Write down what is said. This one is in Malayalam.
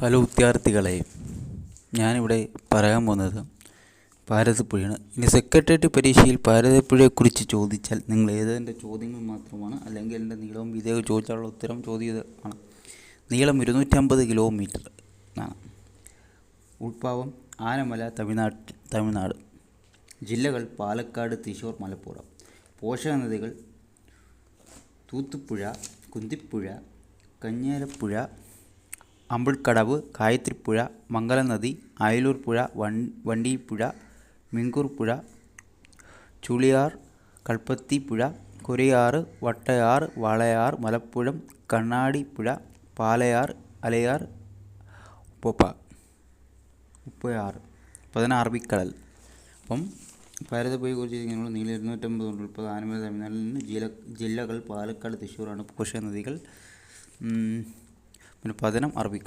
ഹലോ വിദ്യാർത്ഥികളെ, ഞാനിവിടെ പറയാൻ പോകുന്നത് ഭാരതപ്പുഴയാണ്. ഇനി സെക്രട്ടേറിയറ്റ് പരീക്ഷയിൽ ഭാരതപ്പുഴയെക്കുറിച്ച് ചോദിച്ചാൽ നിങ്ങൾ എഴുതേണ്ട ചോദ്യങ്ങൾ മാത്രമാണ്, അല്ലെങ്കിൽ എൻ്റെ നീളവും വീതിയും ചോദിച്ചാലുള്ള ഉത്തരം ആണ്. നീളം 250 കിലോമീറ്റർ ആണ്. ഉത്ഭവം ആനമല, തമിഴ്നാട്. ജില്ലകൾ പാലക്കാട്, തൃശ്ശൂർ, മലപ്പുറം. പോഷക നദികൾ തൂത്തുപ്പുഴ, കുന്തിപ്പുഴ, കഞ്ഞേലപ്പുഴ, അമ്പുൾക്കടവ്, ഗായത്രിപ്പുഴ, മംഗലനദി, അയലൂർ പുഴ, വണ്ടിപ്പുഴ, മിങ്കൂർ പുഴ, ചുളിയാർ, കൽപ്പത്തിപ്പുഴ, കുരയാറ്, വട്ടയാർ, വാളയാർ, മലപ്പുഴം, കണ്ണാടിപ്പുഴ, പാലയാർ, അലയാർ, ഉപ്പയാർ. 16 അറബിക്കടൽ. അപ്പം ഭാരതപ്പുഴയെക്കുറിച്ച് ഇങ്ങനെയുള്ള നീളം 250 കൊണ്ട് 30 ആനമല, തമിഴ്നാട്ടിൽ നിന്ന്. ജില്ലകൾ പാലക്കാട്, തൃശ്ശൂരാണ്. പോഷക നദികൾ പിന്നെ 15 അറബിക്കടൽ.